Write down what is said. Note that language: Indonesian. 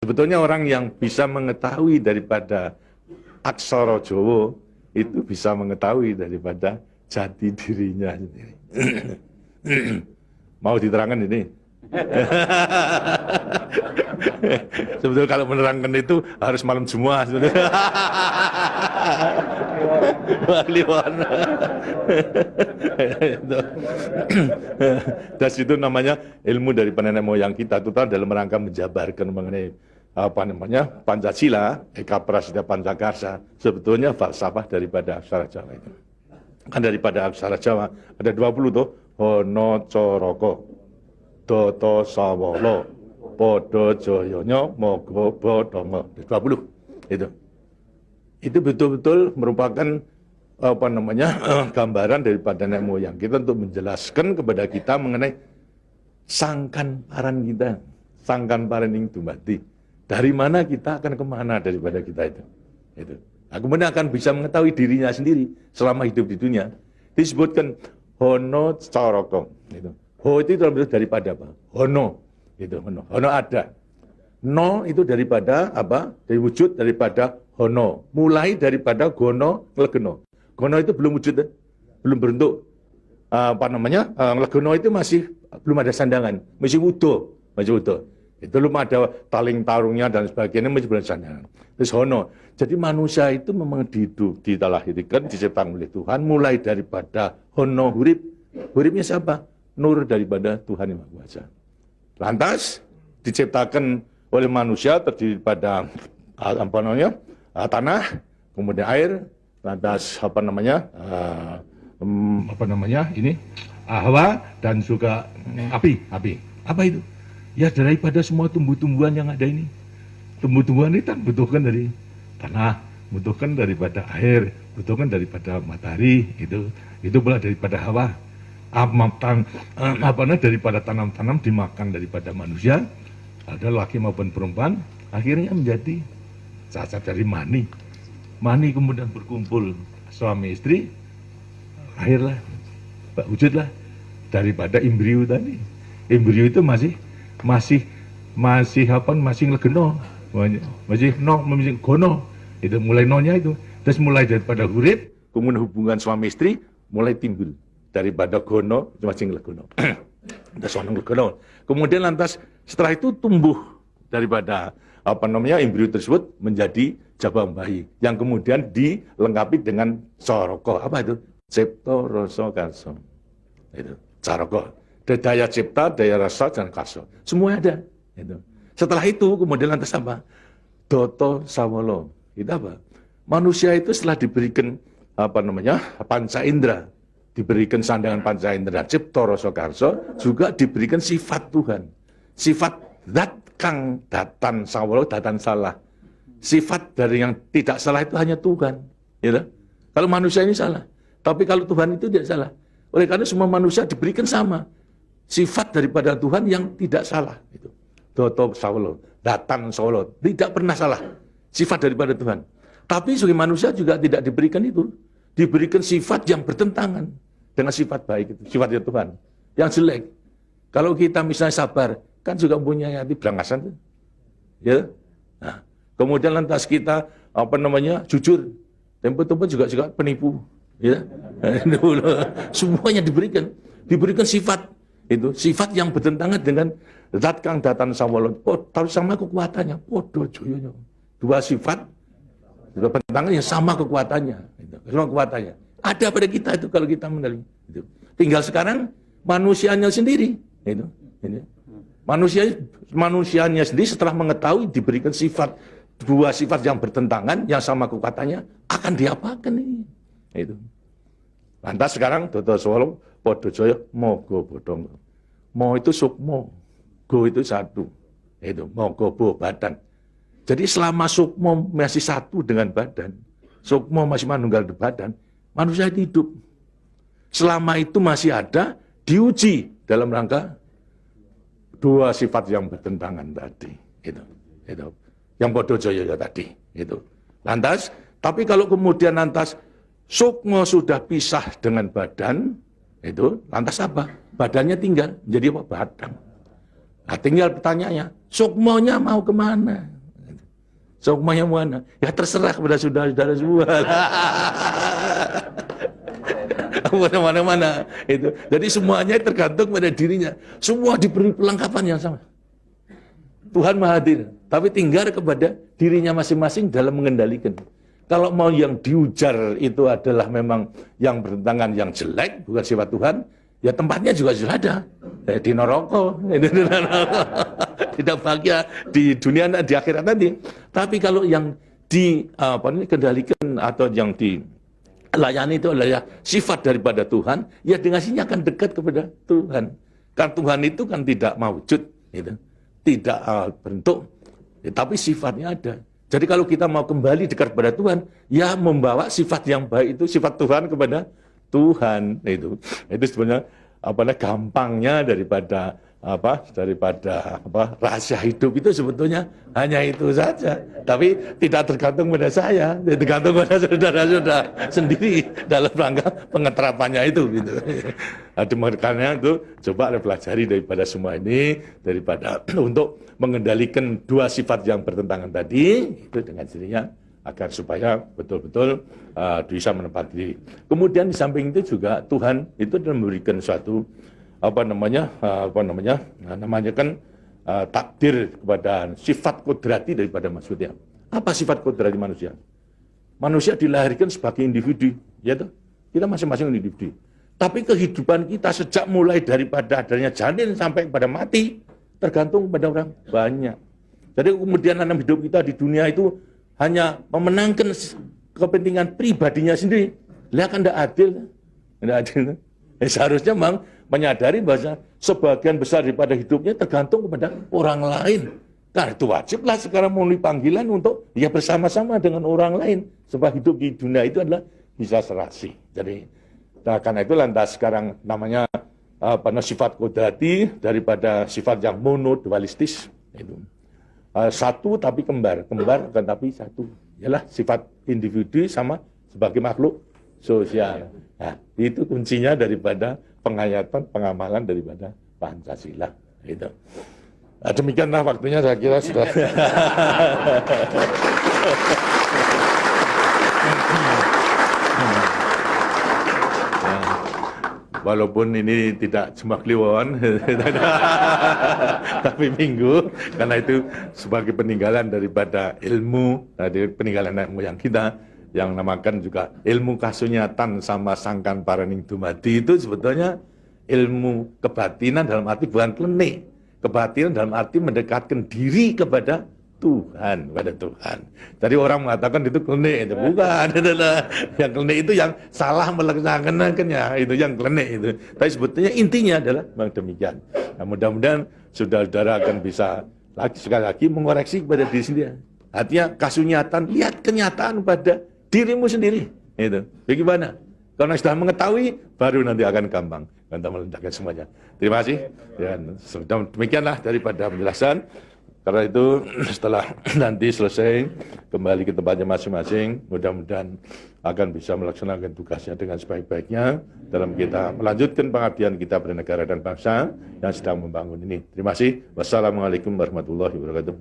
Sebetulnya orang yang bisa mengetahui daripada aksara Jawa itu bisa mengetahui daripada jati dirinya sendiri. Mau diterangkan ini? Sebetulnya kalau menerangkan itu harus malam semua sebetulnya. Dan itu namanya ilmu dari nenek moyang kita itu dalam rangka menjabarkan mengenai apa namanya Pancasila, Eka Prasetya Pancakarsa, sebetulnya falsafah daripada aksara Jawa itu. Kan daripada aksara Jawa ada 20 tuh, Hono Coroko, Doto Sawolo, Podo Joyonya, Mogo Bodongo, 20 itu. Itu betul-betul merupakan apa namanya gambaran daripada nenek moyang kita untuk menjelaskan kepada kita mengenai sangkan paran kita, sangkan paran ing dumati. Dari mana kita akan kemana daripada kita itu. Nah, kemudian akan bisa mengetahui dirinya sendiri selama hidup di dunia. Disebutkan Hono Coroko. Ho itu daripada apa? Hono. Hono ada. No itu daripada apa? Dari wujud daripada Hono. Mulai daripada Gono Legeno. Gono itu belum wujud, belum berbentuk. Apa namanya? Legeno itu masih belum ada sandangan, masih utuh, Itu belum ada taling tarungnya dan sebagainya, masih belum ada sandangan. Terus Hono. Jadi manusia itu memang dilahirkan, diciptakan oleh Tuhan, mulai daripada Hono hurip. Huripnya siapa? Nur daripada Tuhan Yang Maha Kuasa. Lantas diciptakan oleh manusia terdiri pada apa namanya? Tanah, kemudian air, lantas apa namanya? Ini Hawa dan juga api. Apa itu? Ya daripada semua tumbuh-tumbuhan yang ada ini. Tumbuh-tumbuhan ini kan butuhkan dari tanah, butuhkan daripada air, butuhkan daripada matahari, itu pula daripada hawa. Daripada tanam-tanam dimakan daripada manusia, ada laki maupun perempuan, akhirnya menjadi cacat dari mani. Mani kemudian berkumpul suami istri, lahirlah, wujudlah daripada embrio tadi. Embrio itu masih legeno, masih gono. Itu mulai nonya itu. Terus mulai daripada hurip, kemudian hubungan suami istri mulai timbul daripada gono masih legono. Legono. Kemudian lantas setelah itu tumbuh daripada apa namanya embrio tersebut menjadi jabang bayi yang kemudian dilengkapi dengan coroko. Apa itu? Cipta rasa karsa. Itu coroko. Daya cipta, daya rasa dan karsa. Semua ada. Itu. Setelah itu kemudian lantas apa? Doto sawolo. Itu apa? Manusia itu setelah diberikan apa namanya panca indera, diberikan sandangan panca indera, cipta rasa karsa, juga diberikan sifat Tuhan. Sifat zat kang datan sawolo, datan salah. Sifat dari yang tidak salah itu hanya Tuhan. Gitu? Kalau manusia ini salah. Tapi kalau Tuhan itu tidak salah. Oleh karena semua manusia diberikan sama. Sifat daripada Tuhan yang tidak salah. Itu. Doto sawolo, datan sawolo. Tidak pernah salah. Sifat daripada Tuhan. Tapi sebagai manusia juga tidak diberikan itu. Diberikan sifat yang bertentangan dengan sifat baik itu, sifatnya Tuhan. Yang jelek. Kalau kita misalnya sabar, kan juga punya hati berangasan. Ya. Nah, kemudian lantas kita apa namanya jujur, tempo-tempo juga penipu. Ya. Semuanya diberikan sifat itu, sifat yang bertentangan dengan zat kang datan sawolo. Tahu sama kekuatannya, podo joyonya. Dua sifat bertentangan yang sama kekuatannya. Sama kekuatannya. Ada pada kita itu kalau kita menerima. Itu. Tinggal sekarang manusianya sendiri. Itu. Manusianya sendiri setelah mengetahui diberikan sifat, dua sifat yang bertentangan, yang sama kekuatannya, akan diapakan ini. Itu. Lantas sekarang Doto Sawolo, Podo Joyo, Mogo Bodong. Mo itu sukmo, go itu satu. Itu Mogo Bo badan. Jadi selama sukmo masih satu dengan badan, sukmo masih manunggal di badan, manusia itu hidup. Selama itu masih ada, diuji dalam rangka dua sifat yang bertentangan tadi. Itu. Yang Podo Joyo tadi. Itu. Lantas, tapi kalau kemudian lantas sukmo sudah pisah dengan badan, itu lantas apa? Badannya tinggal, jadi apa? Badan. Nah, tinggal pertanyaannya, sukmonya mau kemana? Sukmanya mana? Ya terserah kepada saudara-saudara semua. Mana-mana itu. Jadi semuanya tergantung pada dirinya. Semua diberi perlengkapan yang sama. Tuhan Maha Hadir, tapi tinggal kepada dirinya masing-masing dalam mengendalikan. Kalau mau yang diujar itu adalah memang yang bertentangan yang jelek, bukan sifat Tuhan, ya tempatnya juga sudah ada. Di neraka, tidak bahagia di dunia di akhirat nanti. Tapi kalau yang dikendalikan atau yang dilayani itu adalah sifat daripada Tuhan, ya dengan sini akan dekat kepada Tuhan. Karena Tuhan itu kan tidak mawujud, gitu. Tidak bentuk, ya, tapi sifatnya ada. Jadi kalau kita mau kembali dekat kepada Tuhan, ya membawa sifat yang baik itu, sifat Tuhan kepada Tuhan. Itu sebenarnya gampangnya daripada rahasia hidup itu sebetulnya hanya itu saja. Tapi tidak tergantung pada saya, tergantung pada saudara-saudara sendiri dalam rangka pengeterapannya itu. Gitu. Makanya itu coba pelajari daripada semua ini, daripada untuk mengendalikan dua sifat yang bertentangan tadi itu dengan sendirinya agar supaya betul-betul bisa menempati diri. Kemudian di samping itu juga Tuhan itu memberikan suatu takdir kepada sifat kodrati daripada manusia. Apa sifat kodrati manusia? Manusia dilahirkan sebagai individu, ya toh? Kita masing-masing individu. Tapi kehidupan kita sejak mulai daripada adanya janin sampai pada mati tergantung pada orang banyak. Jadi kemudian dalam hidup kita di dunia itu hanya memenangkan kepentingan pribadinya sendiri. Lihat kan tidak adil. Tidak adil. Seharusnya memang menyadari bahwa sebagian besar daripada hidupnya tergantung kepada orang lain. Karena itu wajiblah sekarang memenuhi panggilan untuk ya bersama-sama dengan orang lain. Sebab hidup di dunia itu adalah bisa serasi. Jadi karena itu lantas sekarang namanya sifat kodrati daripada sifat yang monodualistis. Itu. Satu tapi kembar kan tapi satu. Ialah sifat individu sama sebagai makhluk sosial. Nah, itu kuncinya daripada penghayatan, pengamalan daripada Pancasila. Gitu. Nah, demikianlah waktunya saya kira sudah. Walaupun ini tidak cuma kliwon, tapi minggu, karena itu sebagai peninggalan daripada ilmu, dari peninggalan nenek moyang kita, yang namakan juga ilmu kasunyatan sama sangkan paraning dumadi itu sebetulnya ilmu kebatinan dalam arti bukan klenik. Kebatinan dalam arti mendekatkan diri kepada Tuhan, kepada Tuhan. Jadi orang mengatakan itu klenik, itu bukan. Yang klenik itu yang salah melaksanakannya, itu yang klenik itu. Tapi sebetulnya intinya adalah memang demikian. Nah, mudah-mudahan saudara-saudara akan bisa sekali lagi mengoreksi kepada diri sendiri. Artinya kasunyatan, lihat kenyataan pada dirimu sendiri. Itu. Bagaimana? Karena sudah mengetahui, baru nanti akan gampang. Kita meletakkan semuanya. Terima kasih. Dan demikianlah daripada penjelasan. Karena itu setelah nanti selesai kembali ke tempatnya masing-masing, mudah-mudahan akan bisa melaksanakan tugasnya dengan sebaik-baiknya dalam kita melanjutkan pengabdian kita pada negara dan bangsa yang sedang membangun ini. Terima kasih. Wassalamualaikum warahmatullahi wabarakatuh.